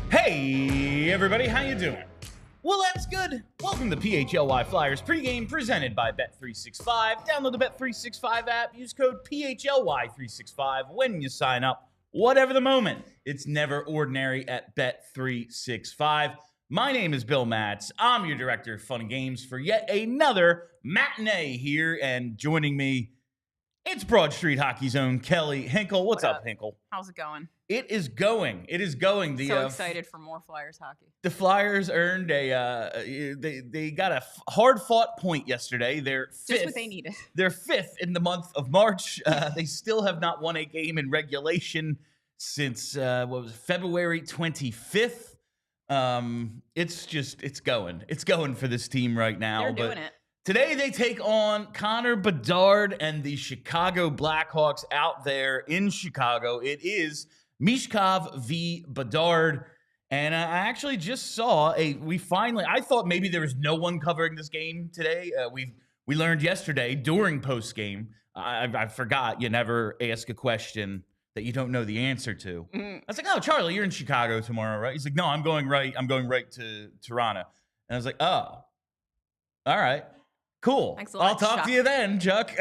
Hey everybody, how you doing? Well, that's good. Welcome to PHLY Flyers Pregame, presented by Bet365. Download the Bet365 app. Use code PHLY365 when you sign up. Whatever the moment, it's never ordinary at Bet365. My name is Bill Matz. I'm your director of fun and games for yet another matinee here, and joining me, it's Broad Street Hockey's own Kelly Hinkle. What's up, Hinkle? How's it going? It is going. It is going. So excited for more Flyers hockey. The Flyers earned they got a hard-fought point yesterday. They're fifth. Just what they needed. They're fifth in the month of March. They still have not won a game in regulation since February 25th. It's going. It's going for this team right now. They're doing it. Today they take on Connor Bedard and the Chicago Blackhawks out there in Chicago. It is Michkov v. Bedard. And I actually just saw I thought maybe there was no one covering this game today. We learned yesterday during post-game. I forgot you never ask a question that you don't know the answer to. I was like, oh, Charlie, you're in Chicago tomorrow, right? He's like, no, I'm going right to Toronto. And I was like, oh, all right. Cool. Thanks a lot, I'll talk to you then, Chuck.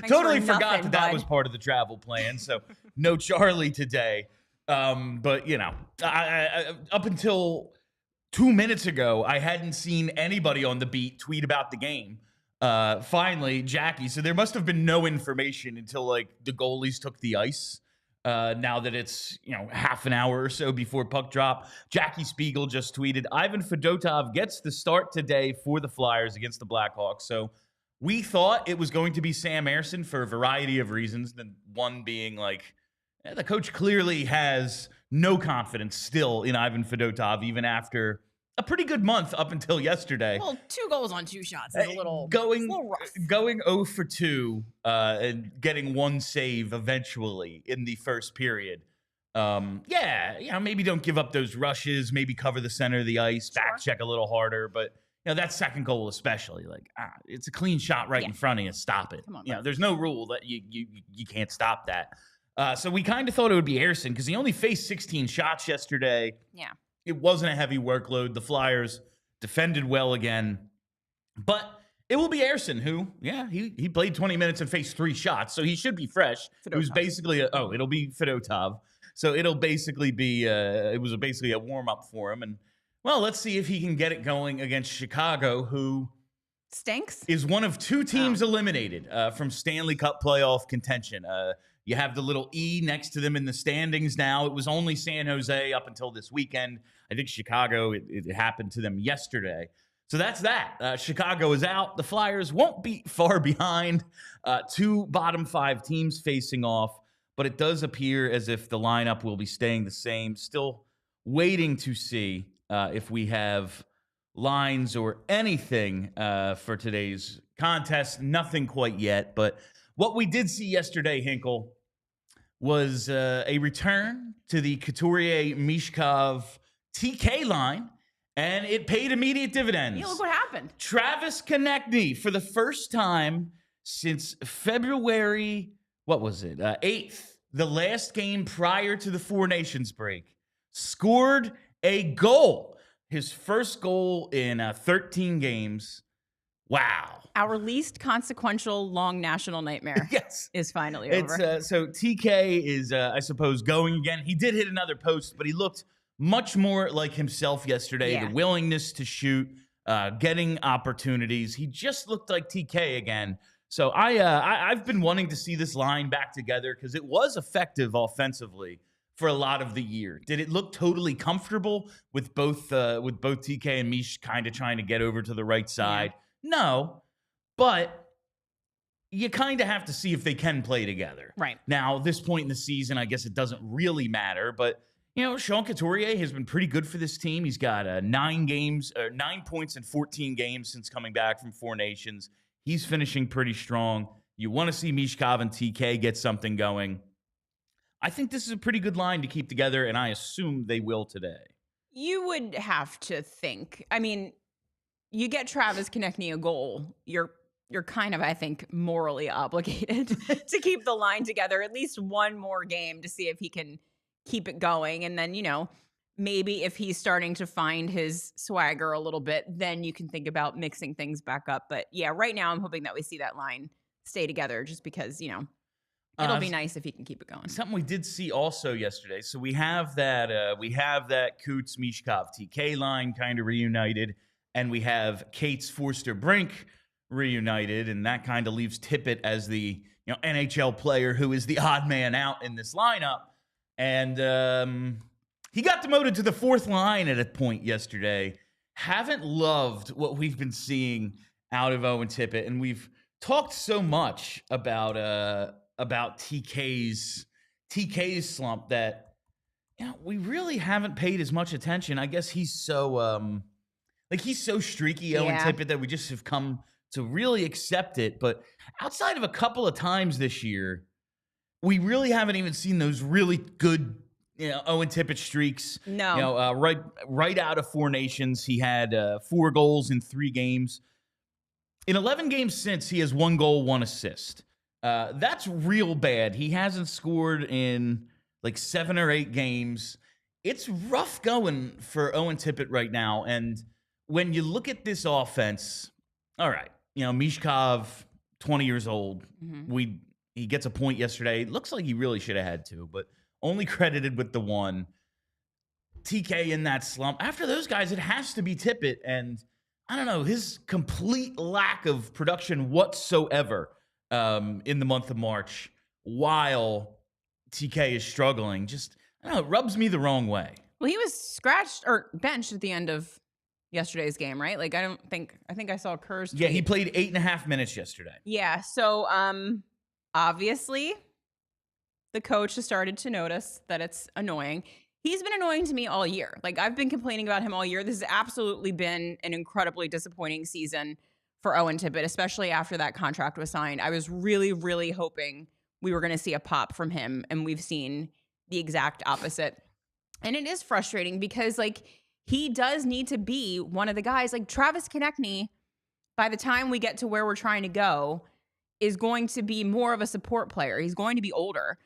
Totally forgot that was part of the travel plan. So no Charlie today. But, you know, I up until 2 minutes ago, I hadn't seen anybody on the beat tweet about the game. Finally, Jackie. So there must have been no information until, like, the goalies took the ice. Now that it's, half an hour or so before puck drop, Jackie Spiegel just tweeted, Ivan Fedotov gets the start today for the Flyers against the Blackhawks. So we thought it was going to be Sam Ersson for a variety of reasons. The one being the coach clearly has no confidence still in Ivan Fedotov, even after a pretty good month up until yesterday. Well, 2 goals on 2 shots is a little rough. Going 0 for 2 and getting 1 save eventually in the first period. Maybe don't give up those rushes, maybe cover the center of the ice, back check a little harder. But, that second goal especially, it's a clean shot right in front of you. Stop it. Come on, there's no rule that you can't stop that. So we kind of thought it would be Ersson because he only faced 16 shots yesterday. Yeah. It wasn't a heavy workload. The Flyers defended well again. But it will be Ersson who, he played 20 minutes and faced 3 shots, so he should be fresh. Fedotov. It was basically it'll be Fedotov. So it'll basically be it was basically a warm-up for him. And, well, let's see if he can get it going against Chicago, who stinks. Is one of 2 teams eliminated from Stanley Cup playoff contention. You have the little E next to them in the standings now. It was only San Jose up until this weekend. I think Chicago, it happened to them yesterday. So that's that. Chicago is out. The Flyers won't be far behind. 2 bottom-5 teams facing off. But it does appear as if the lineup will be staying the same. Still waiting to see if we have lines or anything for today's contest. Nothing quite yet. But what we did see yesterday, Hinkle, was a return to the Couturier-Michkov TK line, and it paid immediate dividends. Yeah, look what happened. Travis Konecny, for the first time since February, 8th, the last game prior to the Four Nations break, scored a goal. His first goal in 13 games. Wow. Our least consequential long national nightmare is finally over. So TK is, I suppose, going again. He did hit another post, but he looked much more like himself yesterday. Yeah. The willingness to shoot, getting opportunities. He just looked like TK again. So I've been wanting to see this line back together because it was effective offensively for a lot of the year. Did it look totally comfortable with both TK and Mish kind of trying to get over to the right side? Yeah. No, but you kind of have to see if they can play together. Right. Now, this point in the season, I guess it doesn't really matter, but Sean Couturier has been pretty good for this team. He's got 9 points in 14 games since coming back from 4 Nations. He's finishing pretty strong. You want to see Michkov and TK get something going. I think this is a pretty good line to keep together, and I assume they will today. You would have to think. I mean, you get Travis Konecny a goal, you're kind of, I think, morally obligated to keep the line together at least one more game to see if he can keep it going. And then, maybe if he's starting to find his swagger a little bit, then you can think about mixing things back up. But yeah, right now I'm hoping that we see that line stay together just because, it'll be nice if he can keep it going. Something we did see also yesterday. So we have that Coots-Michkov TK line kind of reunited, and we have Cates Forster Brink reunited, and that kind of leaves Tippett as the NHL player who is the odd man out in this lineup. And he got demoted to the 4th line at a point yesterday. Haven't loved what we've been seeing out of Owen Tippett, and we've talked so much about TK's slump that we really haven't paid as much attention. I guess he's so streaky, Owen Tippett, that we just have come to really accept it. But outside of a couple of times this year, we really haven't even seen those really good Owen Tippett streaks. No. Right out of 4 Nations, he had 4 goals in 3 games. In 11 games since, he has 1 goal, 1 assist. That's real bad. He hasn't scored in like 7 or 8 games. It's rough going for Owen Tippett right now. And when you look at this offense, all right, Michkov, 20 years old. Mm-hmm. He gets a point yesterday. It looks like he really should have had 2, but only credited with the 1. TK in that slump. After those guys, it has to be Tippett. And I don't know, his complete lack of production whatsoever in the month of March while TK is struggling, just, I don't know, it rubs me the wrong way. Well, he was scratched or benched at the end of yesterday's game, right? Like, I think I saw Kerr's tweet. Yeah, he played 8.5 minutes yesterday. Yeah, so obviously the coach has started to notice that it's annoying. He's been annoying to me all year. Like, I've been complaining about him all year. This has absolutely been an incredibly disappointing season for Owen Tippett, especially after that contract was signed. I was really, really hoping we were going to see a pop from him, and we've seen the exact opposite. And it is frustrating because, like, he does need to be one of the guys. Like, Travis Konecny, by the time we get to where we're trying to go, is going to be more of a support player. He's going to be older.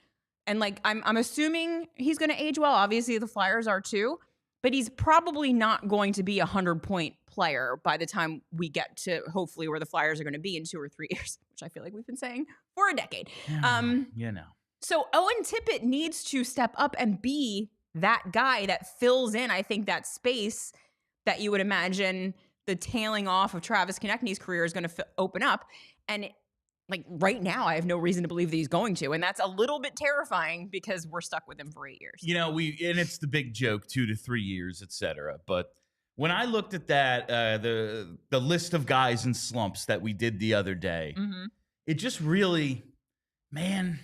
And, like, I'm assuming he's going to age well. Obviously, the Flyers are too. But he's probably not going to be a 100-point player by the time we get to, hopefully, where the Flyers are going to be in 2 or 3 years, which I feel like we've been saying for a decade. So Owen Tippett needs to step up and be that guy that fills in, I think, that space that you would imagine the tailing off of Travis Konecny's career is going to open up. And like right now, I have no reason to believe that he's going to. And that's a little bit terrifying because we're stuck with him for 8 years. And it's the big joke, 2 to 3 years, et cetera. But when I looked at that, the list of guys in slumps that we did the other day, it just really, man,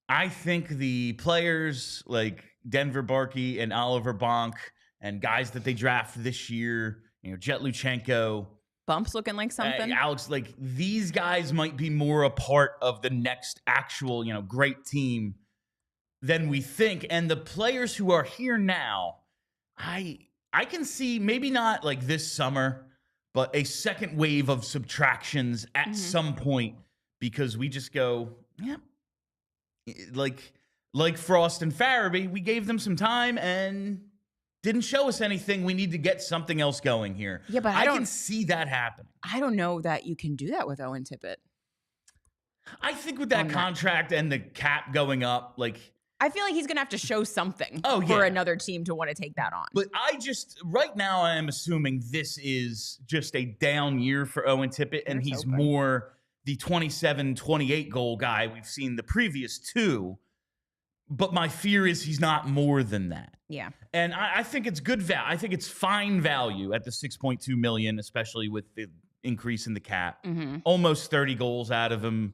I think the players like Denver Barkey and Oliver Bonk and guys that they draft this year, Jet Luchenko, Bump's looking like something. Alex, like these guys might be more a part of the next actual, great team than we think. And the players who are here now, I can see maybe not like this summer, but a second wave of subtractions at some point because we just go, like Frost and Farabee, we gave them some time and didn't show us anything. We need to get something else going here. Yeah, but I can see that happening. I don't know that you can do that with Owen Tippett. I think with that contract and the cap going up, I feel like he's going to have to show something for another team to want to take that on. But right now, I am assuming this is just a down year for Owen Tippett, and he's more the 27, 28 goal guy we've seen the previous 2. But my fear is he's not more than that. Yeah. And I think it's good value. I think it's fine value at the $6.2 million, especially with the increase in the cap. Mm-hmm. Almost 30 goals out of him.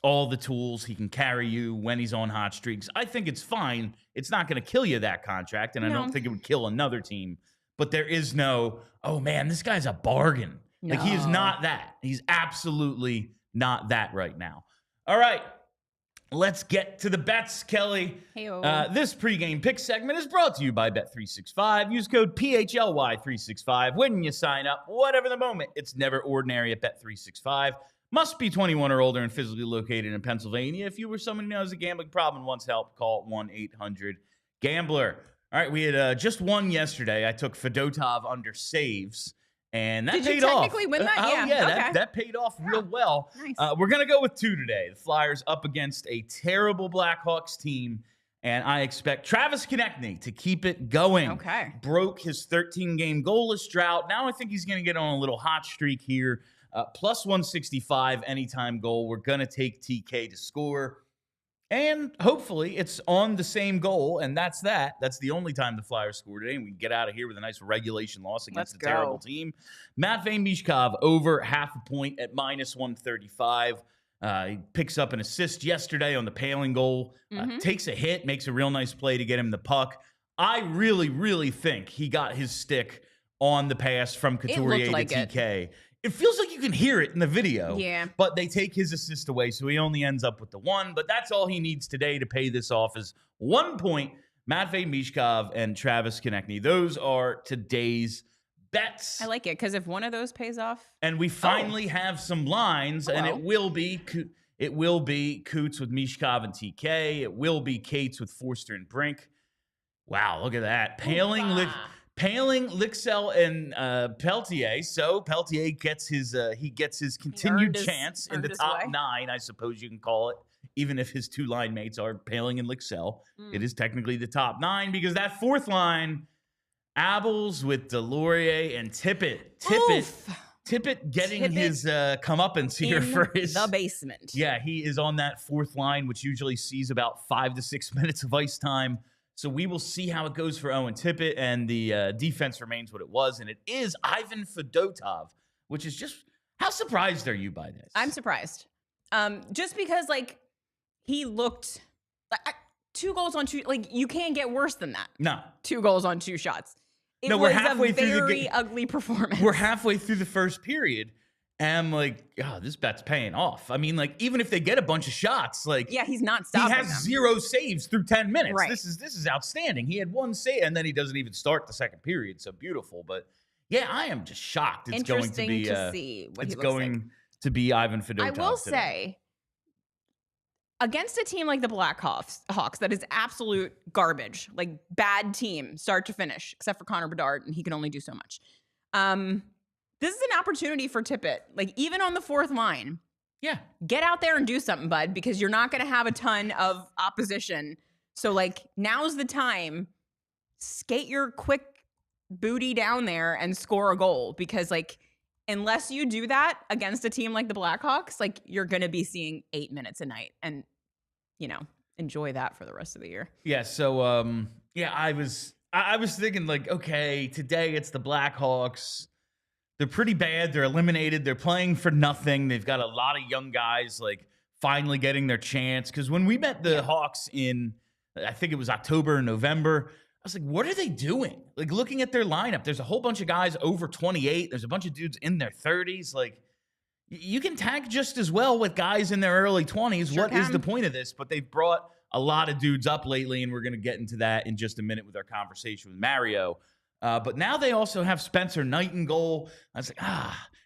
All the tools. He can carry you when he's on hot streaks. I think it's fine. It's not going to kill you, that contract, and I don't think it would kill another team. But there is no, oh, man, this guy's a bargain. No. Like, he is not that. He's absolutely not that right now. All right. Let's get to the bets, Kelly. Hey-o. This pregame pick segment is brought to you by Bet365. Use code PHLY365 when you sign up. Whatever the moment, it's never ordinary at Bet365. Must be 21 or older and physically located in Pennsylvania. If you or someone who knows a gambling problem and wants help, call 1-800-GAMBLER. All right, we had just won yesterday. I took Fedotov under saves, and that paid off. Did you technically win that? Yeah, that paid off real well. Nice. We're going to go with 2 today. The Flyers up against a terrible Blackhawks team, and I expect Travis Konecny to keep it going. Okay. Broke his 13-game goalless drought. Now I think he's going to get on a little hot streak here. Plus 165 anytime goal. We're going to take TK to score. And hopefully it's on the same goal, and that's that. That's the only time the Flyers score today, and we can get out of here with a nice regulation loss against a terrible team. Konecny-Michkov over half a point at minus 135. He picks up an assist yesterday on the Paling goal. Takes a hit, makes a real nice play to get him the puck. I really, really think he got his stick on the pass from Couturier to TK. It feels like you can hear it in the video. Yeah. But they take his assist away, so he only ends up with the 1. But that's all he needs today to pay this off is 1 point. Konecny-Michkov and Travis Konecny. Those are today's bets. I like it, because if one of those pays off. And we finally have some lines, and it will be Coots with Michkov and TK. It will be Cates with Forster and Brink. Wow, look at that. Paling, Lixell, and Peltier. So Peltier gets his continued chance in the top 9, I suppose you can call it. Even if his 2 line mates are Paling and Lixell, it is technically the top 9 because that 4th line, Abels with Delorier and Tippett. Tippett getting his comeuppance here for his the basement. Yeah, he is on that 4th line, which usually sees about 5 to 6 minutes of ice time. So we will see how it goes for Owen Tippett, and the defense remains what it was, and it is Ivan Fedotov, which is just – how surprised are you by this? I'm surprised. Just because, like, he looked – 2 goals on 2 – like, you can't get worse than that. No. 2 goals on 2 shots. We're halfway through the very ugly performance. We're halfway through the first period. And I'm like, this bet's paying off. I mean, like, even if they get a bunch of shots, like, yeah, he's not stopping He has them. 0 saves through 10 minutes. Right. This is outstanding. He had 1 save, and then he doesn't even start the second period. So beautiful. But yeah, I am just shocked. It's Interesting going to be to see what it's he looks going like. to be Ivan Fedotov. I will today. say, against a team like the Blackhawks, that is absolute garbage, like bad team, start to finish, except for Connor Bedard, and he can only do so much. This is an opportunity for Tippett, like even on the 4th line. Yeah. Get out there and do something, bud, because you're not going to have a ton of opposition. So, like, now's the time. Skate your quick booty down there and score a goal, because, like, unless you do that against a team like the Blackhawks, like, you're going to be seeing 8 minutes a night and, you know, enjoy that for the rest of the year. Yeah. So, I was thinking, like, okay, today it's the Blackhawks. They're pretty bad. They're eliminated. They're playing for nothing. They've got a lot of young guys, like, finally getting their chance. Because when we met the Hawks in, I think it was October or November, I was like, what are they doing? Like, looking at their lineup, there's a whole bunch of guys over 28. There's a bunch of dudes in their 30s. Like, you can tag just as well with guys in their early 20s. Sure What is the point of this? But they've brought a lot of dudes up lately, and we're going to get into that in just a minute with our conversation with Mario. But now they also have Spencer Knight in goal. I was like,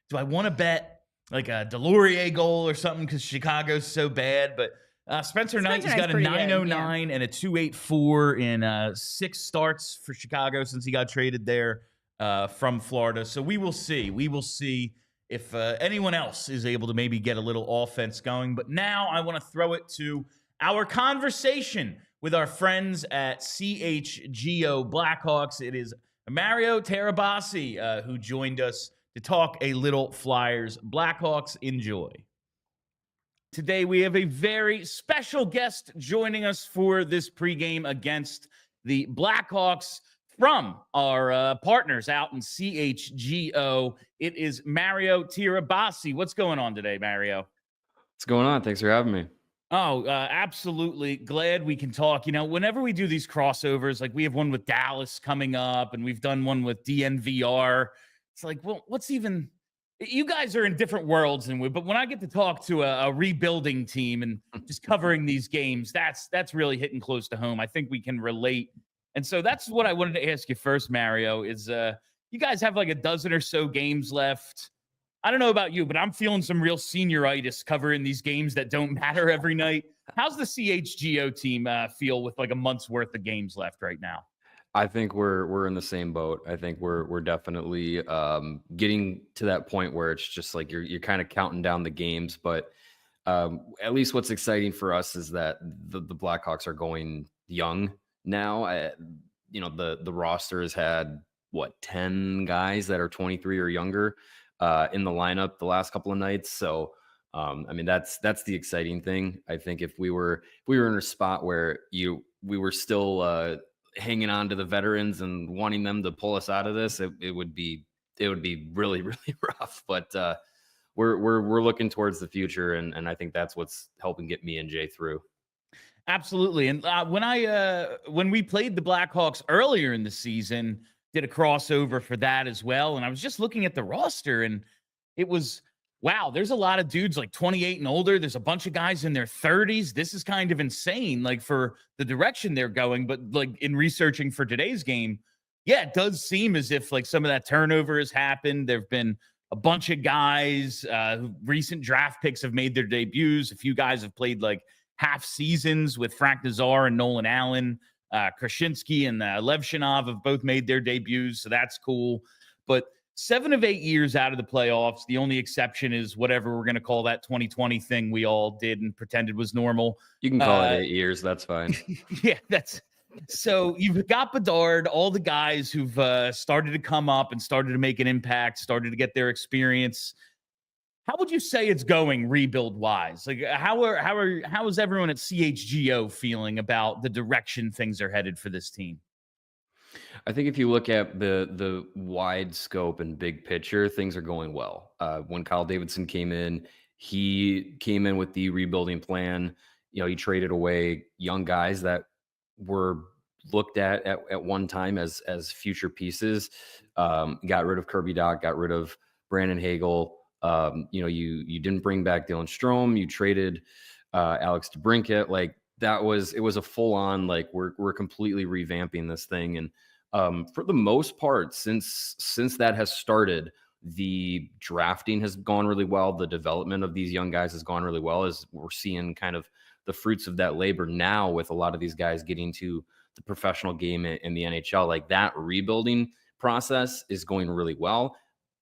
do I want to bet like a Delorier goal or something because Chicago's so bad? But Spencer Knight's got a 909 and a 284 in 6 starts for Chicago since he got traded there from Florida. So we will see. We will see if anyone else is able to maybe get a little offense going. But now I want to throw it to our conversation with our friends at CHGO Blackhawks. It is Mario Tirabassi, who joined us to talk a little Flyers Blackhawks. Enjoy. Today we have a very special guest joining us for this pregame against the Blackhawks. from our partners out in CHGO. It is Mario Tirabassi. What's going on today, Mario? What's going on? Thanks for having me. Oh, absolutely. Glad we can talk. You know, whenever we do these crossovers, like we have one with Dallas coming up and we've done one with DNVR, it's like, well, what's even, you guys are in different worlds than we, but when I get to talk to a rebuilding team and just covering these games, that's really hitting close to home. I think we can relate. And so that's what I wanted to ask you first, Mario, is you guys have like a dozen or so games left. I don't know about you, but I'm feeling some real senioritis covering these games that don't matter every night. How's the CHGO team feel with like a month's worth of games left right now? I think we're in the same boat. I think we're definitely getting to that point where it's just like you're kind of counting down the games. But at least what's exciting for us is that the Blackhawks are going young now. The roster has had 10 guys that are 23 or younger in the lineup the last couple of nights. So, I mean, that's the exciting thing. I think if we were in a spot where we were still hanging on to the veterans and wanting them to pull us out of this, it would be really, really rough. But we're looking towards the future, and I think that's what's helping get me and Jay through. Absolutely. And when we played the Blackhawks earlier in the season, did a crossover for that as well. And I was just looking at the roster and it was, wow, there's a lot of dudes like 28 and older. There's a bunch of guys in their 30s. This is kind of insane, like for the direction they're going. But like in researching for today's game, yeah, it does seem as if like some of that turnover has happened. There've been a bunch of guys, recent draft picks have made their debuts. A few guys have played like half seasons with Frank Nazar and Nolan Allen. Krasinski and Levshinov have both made their debuts, so that's cool. But 7 of 8 years out of the playoffs, the only exception is whatever we're going to call that 2020 thing we all did and pretended was normal. You can call it 8 years. That's fine. Yeah, that's so you've got Bedard, all the guys who've started to come up and started to make an impact, started to get their experience. How would you say it's going rebuild wise? Like how is everyone at CHGO feeling about the direction things are headed for this team? I think if you look at the wide scope and big picture, things are going well. When Kyle Davidson came in, he came in with the rebuilding plan. You know, he traded away young guys that were looked at one time as future pieces. Got rid of Kirby Doc, got rid of Brandon Hagel. You didn't bring back Dylan Strome. You traded Alex DeBrincat. Like it was a full on, like we're completely revamping this thing. And for the most part, since that has started, the drafting has gone really well. The development of these young guys has gone really well, as we're seeing kind of the fruits of that labor now with a lot of these guys getting to the professional game in the NHL. Like that rebuilding process is going really well.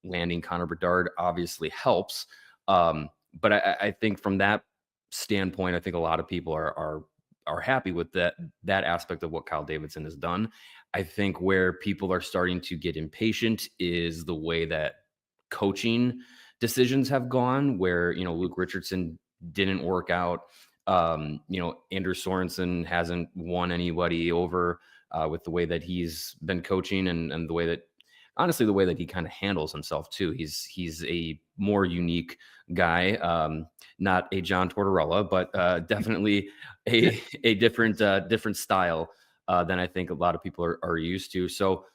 Landing Connor Bedard obviously helps. But I think from that standpoint, I think a lot of people are happy with that aspect of what Kyle Davidson has done. I think where people are starting to get impatient is the way that coaching decisions have gone, where, Luke Richardson didn't work out. Andrew Sorensen hasn't won anybody over with the way that he's been coaching and the way that, honestly, the way that he kind of handles himself too. He's a more unique guy, not a John Tortorella, but definitely a different style than I think a lot of people are used to. So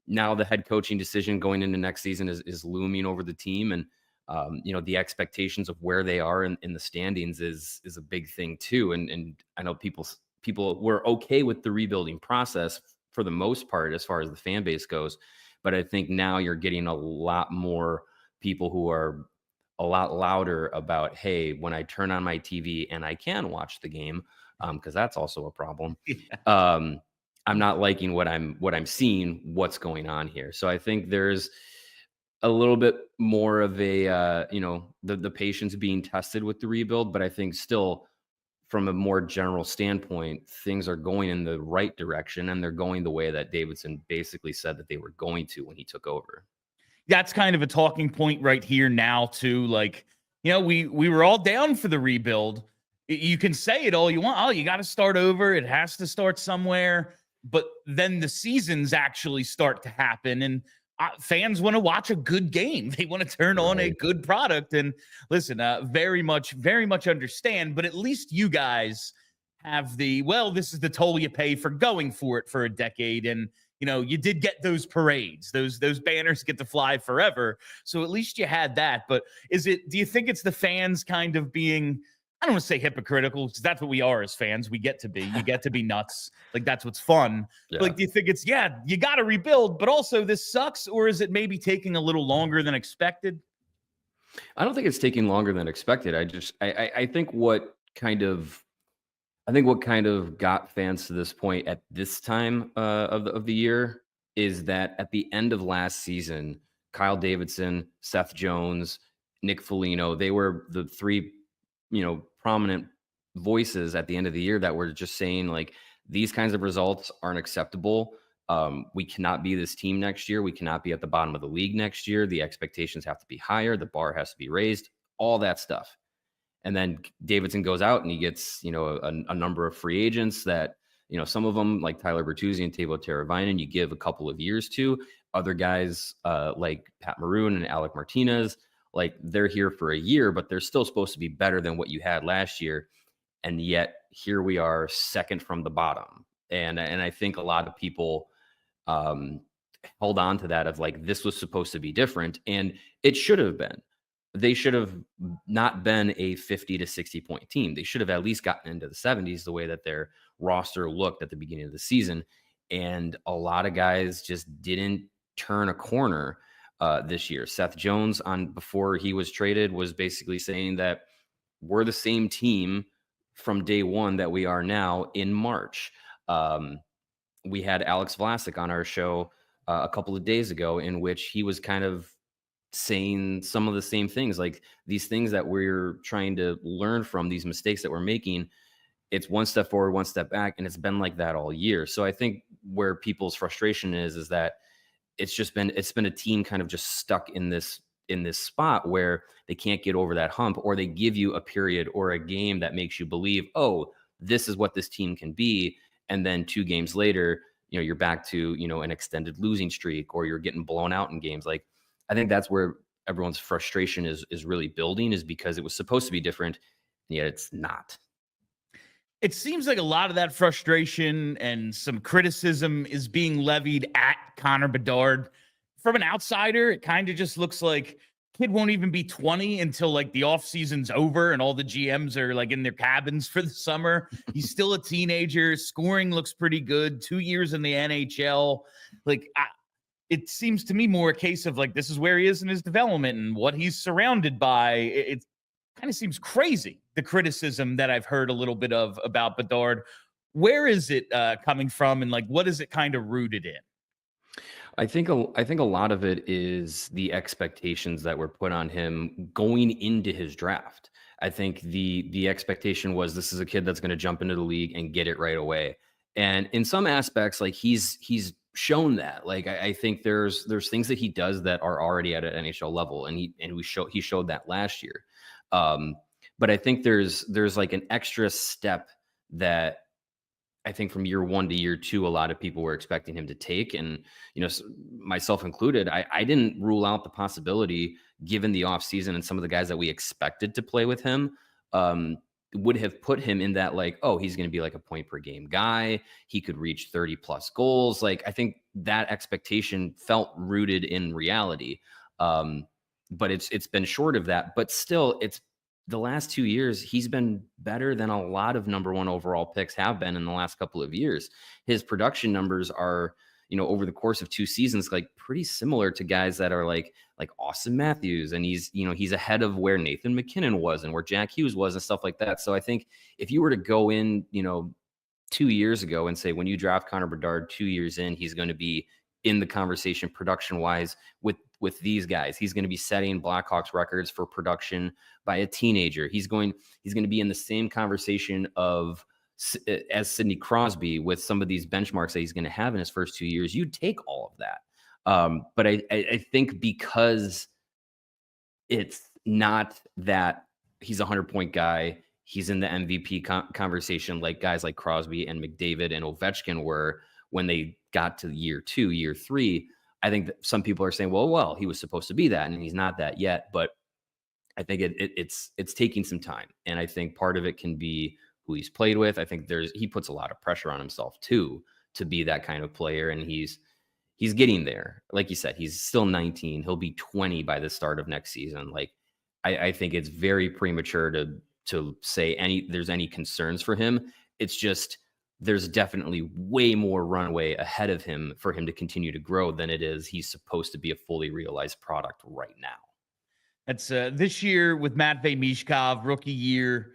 now the head coaching decision going into next season is looming over the team, and the expectations of where they are in the standings is a big thing too. And I know people were okay with the rebuilding process for the most part as far as the fan base goes. But I think now you're getting a lot more people who are a lot louder about, hey, when I turn on my TV and I can watch the game, because that's also a problem. Yeah. I'm not liking what I'm seeing, what's going on here. So I think there's a little bit more of a, the patience being tested with the rebuild. But I think still, from a more general standpoint, things are going in the right direction, and they're going the way that Davidson basically said that they were going to when he took over. That's kind of a talking point right here now too. Like, we were all down for the rebuild. You can say it all you want. Oh, you got to start over. It has to start somewhere. but then the seasons actually start to happen, and fans want to watch a good game. They want to turn on a good product. And listen, very much understand, but at least you guys have this is the toll you pay for going for it for a decade. And, you did get those parades, those banners get to fly forever. So at least you had that. But do you think it's the fans kind of being, I don't want to say hypocritical, because that's what we are as fans. You get to be nuts. Like, that's what's fun. Yeah. Like, do you think it's, you got to rebuild, but also this sucks? Or is it maybe taking a little longer than expected? I don't think it's taking longer than expected. I think what kind of got fans to this point at this time of the year is that at the end of last season, Kyle Davidson, Seth Jones, Nick Foligno, they were the three, prominent voices at the end of the year that were just saying, like, these kinds of results aren't acceptable. We cannot be this team next year. We cannot be at the bottom of the league next year. The expectations have to be higher. The bar has to be raised, all that stuff. And then Davidson goes out and he gets, a number of free agents that, some of them like Tyler Bertuzzi and Teuvo Teravainen, you give a couple of years to. Other guys like Pat Maroon and Alec Martinez, like, they're here for a year, but they're still supposed to be better than what you had last year. And yet here we are, second from the bottom. And I think a lot of people held on to that of, like, this was supposed to be different. And it should have been. They should have not been a 50 to 60 point team. They should have at least gotten into the 70s the way that their roster looked at the beginning of the season. And a lot of guys just didn't turn a corner this year. Seth Jones, before he was traded, was basically saying that we're the same team from day one that we are now in March. We had Alex Vlasic on our show a couple of days ago, in which he was kind of saying some of the same things, like these things that we're trying to learn from, these mistakes that we're making. It's one step forward, one step back. And it's been like that all year. So I think where people's frustration is that it's been a team kind of just stuck in this spot where they can't get over that hump, or they give you a period or a game that makes you believe, oh, this is what this team can be. And then 2 games later, you're back to, an extended losing streak, or you're getting blown out in games. Like, I think that's where everyone's frustration is really building, is because it was supposed to be different, and yet it's not. It seems like a lot of that frustration and some criticism is being levied at Connor Bedard. From an outsider, it kind of just looks like kid won't even be 20 until, like, the off season's over and all the GMs are, like, in their cabins for the summer. He's still a teenager. Scoring looks pretty good. 2 years in the NHL. Like, it seems to me more a case of, like, this is where he is in his development and what he's surrounded by. It kind of seems crazy, the criticism that I've heard a little bit of about Bedard. Where is it coming from, and, like, what is it kind of rooted in? I think a lot of it is the expectations that were put on him going into his draft. I think the expectation was, this is a kid that's going to jump into the league and get it right away. And in some aspects, like, he's shown that. Like, I think there's things that he does that are already at an NHL level, and he showed that last year. But I think there's like an extra step that I think from year 1 to year 2, a lot of people were expecting him to take. And, myself included, I didn't rule out the possibility, given the offseason and some of the guys that we expected to play with him, would have put him in that, like, oh, he's going to be like a point per game guy. He could reach 30 plus goals. Like, I think that expectation felt rooted in reality. But it's been short of that. But still, it's the last 2 years, he's been better than a lot of number 1 overall picks have been in the last couple of years. His production numbers are, over the course of 2 seasons, like, pretty similar to guys that are like Austin Matthews. And he's ahead of where Nathan McKinnon was and where Jack Hughes was and stuff like that. So I think if you were to go in, 2 years ago and say, when you draft Connor Bedard 2 years in, he's going to be in the conversation production wise with these guys. He's going to be setting Blackhawks records for production by a teenager. He's going to be in the same conversation as Sidney Crosby with some of these benchmarks that he's going to have in his first 2 years. You'd take all of that. But I think because it's not that he's a 100-point guy, he's in the MVP conversation like guys like Crosby and McDavid and Ovechkin were, when they got to year 2, year 3, I think that some people are saying, well, he was supposed to be that, and he's not that yet. But I think it's taking some time, and I think part of it can be who he's played with. I think he puts a lot of pressure on himself too to be that kind of player, and he's getting there. Like you said, he's still 19. He'll be 20 by the start of next season. Like I think it's very premature to say there's any concerns for him. It's just there's definitely way more runway ahead of him for him to continue to grow than it is he's supposed to be a fully realized product right now. That's this year with Matvei-Michkov, rookie year.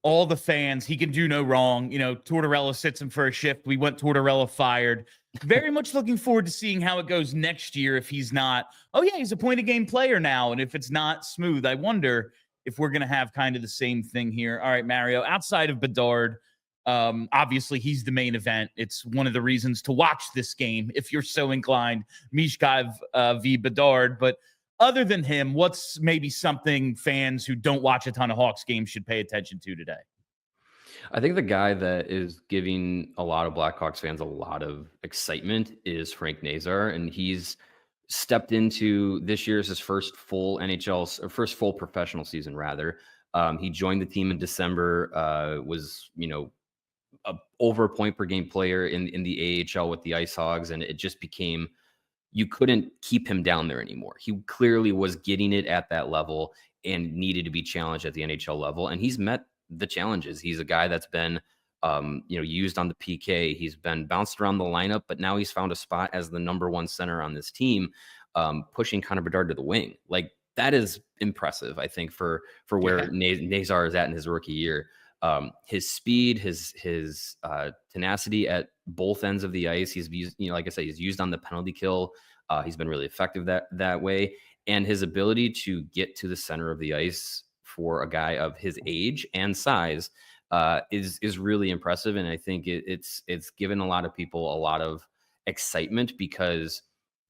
All the fans, he can do no wrong. You know, Tortorella sits him for a shift. We want Tortorella fired. Very much looking forward to seeing how it goes next year if he's not, he's a point-a-game player now. And if it's not smooth, I wonder if we're going to have kind of the same thing here. All right, Mario, outside of Bedard, obviously he's the main event. It's one of the reasons to watch this game if you're so inclined, Michkov v. Bedard. But other than him, what's maybe something fans who don't watch a ton of Hawks games should pay attention to today? I think the guy that is giving a lot of Blackhawks fans a lot of excitement is Frank Nazar, and he's stepped into this year's his first full professional season, rather. He joined the team in December, was, over a point per game player in the AHL with the Ice Hogs, and it just became, you couldn't keep him down there anymore. He clearly was getting it at that level and needed to be challenged at the NHL level, and he's met the challenges. He's a guy that's been used on the PK. He's been bounced around the lineup, but now he's found a spot as the number 1 center on this team, pushing Connor Bedard to the wing. Like, that is impressive, I think, for where Nazar is at in his rookie year. His speed, his tenacity at both ends of the ice. He's used, like I said, he's used on the penalty kill. He's been really effective that way. And his ability to get to the center of the ice for a guy of his age and size is really impressive. And I think it's given a lot of people a lot of excitement because,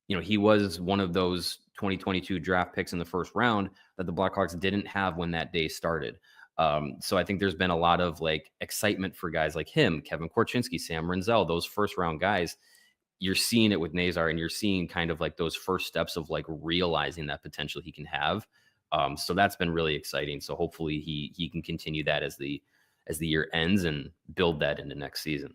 he was one of those 2022 draft picks in the first round that the Blackhawks didn't have when that day started. So I think there's been a lot of excitement for guys like him, Kevin Korchinski, Sam Renzel, those first round guys. You're seeing it with Nazar, and you're seeing kind of those first steps of realizing that potential he can have. So that's been really exciting. So hopefully he can continue that as the year ends and build that into next season.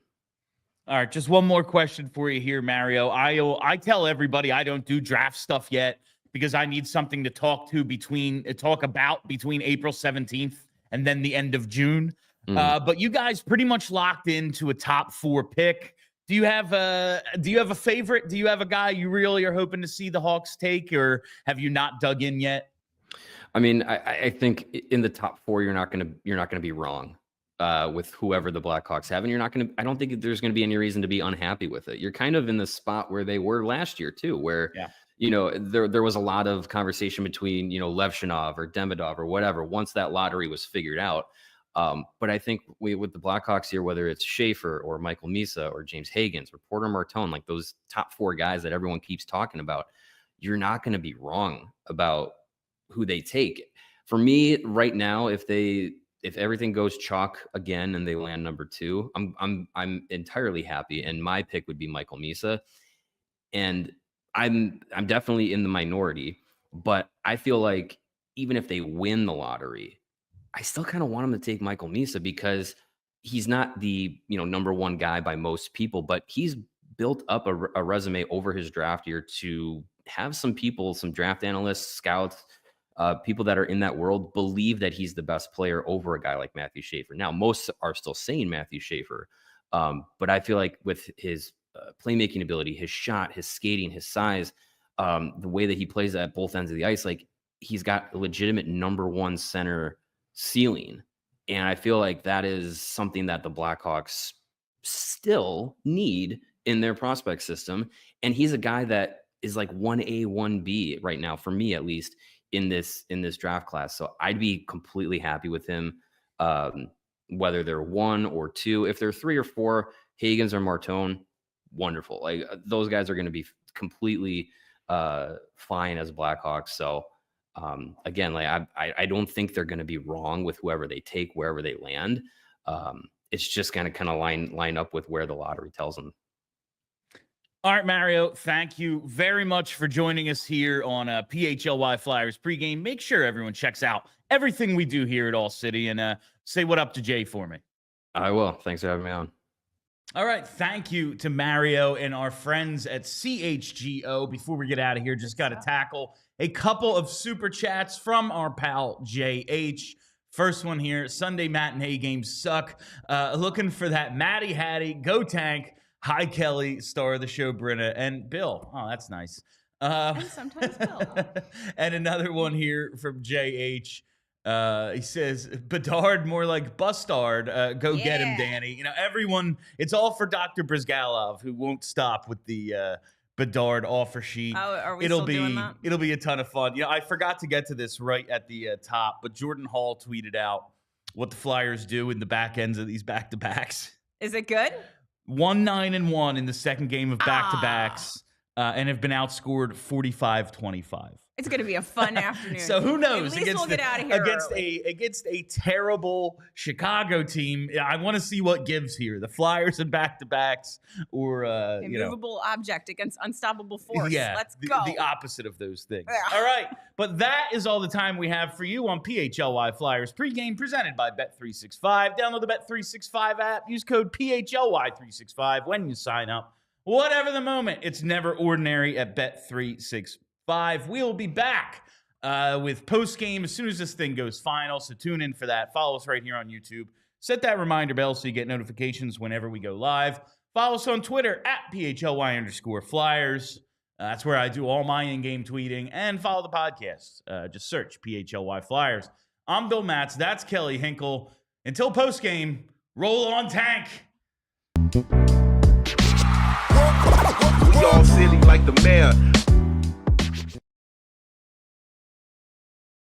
All right, just one more question for you here, Mario. I tell everybody I don't do draft stuff yet because I need something to talk about between April 17th and then the end of June. But you guys pretty much locked into a top 4 pick. Do you have a favorite? Do you have a guy you really are hoping to see the Hawks take, or have you not dug in yet? I mean, I think in the top 4, you're not gonna be wrong with whoever the Blackhawks have, and I don't think there's gonna be any reason to be unhappy with it. You're kind of in the spot where they were last year too, where there was a lot of conversation between Levshinov or Demidov or whatever once that lottery was figured out. But I think with the Blackhawks here, whether it's Schaefer or Michael Misa or James Higgins or Porter Martone, those top 4 guys that everyone keeps talking about, you're not going to be wrong about who they take. For me right now, if everything goes chalk again and they land number 2, I'm entirely happy. And my pick would be Michael Misa. And I'm definitely in the minority, but I feel like even if they win the lottery, I still kind of want him to take Michael Misa because he's not the number 1 guy by most people, but he's built up a resume over his draft year to have some people, some draft analysts, scouts, people that are in that world believe that he's the best player over a guy like Matthew Schaefer. Now, most are still saying Matthew Schaefer, but I feel like with his playmaking ability, his shot, his skating, his size, the way that he plays at both ends of the ice, he's got a legitimate number 1 center ceiling. And I feel like that is something that the Blackhawks still need in their prospect system. And he's a guy that is 1A, 1B right now, for me at least, in this draft class. So I'd be completely happy with him, whether they're 1 or 2. If they're 3 or 4, Higgins or Martone, wonderful. Those guys are going to be completely fine as Blackhawks. So again, I don't think they're going to be wrong with whoever they take, wherever they land. It's just going to kind of line up with where the lottery tells them. All right, Mario, thank you very much for joining us here on PHLY Flyers Pregame. Make sure everyone checks out everything we do here at All City, and say what up to Jay for me. I will. Thanks for having me on. All right, thank you to Mario and our friends at CHGO. Before we get out of here, just got to tackle a couple of super chats from our pal JH. First one here, Sunday matinee games suck. Looking for that Matty Hattie, go Tank. Hi, Kelly, star of the show, Brenna, and Bill. Oh, that's nice. And sometimes Bill. And another one here from JH. He says, Bedard, more like Bustard. Go get him, Danny. You know, everyone, it's all for Dr. Brizgalov, who won't stop with the Bedard offer sheet. Oh, are we still doing that? It'll be a ton of fun. You know, I forgot to get to this right at the top, but Jordan Hall tweeted out what the Flyers do in the back ends of these back-to-backs. Is it good? 1-9-1 in the second game of back-to-backs, and have been outscored 45-25. It's going to be a fun afternoon. So who knows? At least we'll get out of here against a terrible Chicago team. I want to see what gives here. The Flyers and back-to-backs, or immovable object against unstoppable force. Yeah, Let's go. The opposite of those things. All right, but that is all the time we have for you on PHLY Flyers Pregame, presented by Bet365. Download the Bet365 app. Use code PHLY365 when you sign up. Whatever the moment, it's never ordinary at Bet365. We'll be back with post-game as soon as this thing goes final, so tune in for that. Follow us right here on YouTube. Set that reminder bell so you get notifications whenever we go live. Follow us on Twitter at PHLY_Flyers. That's where I do all my in-game tweeting. And follow the podcast. Just search PHLY Flyers. I'm Bill Matz. That's Kelly Hinkle. Until post-game, roll on Tank. We all silly like the mayor.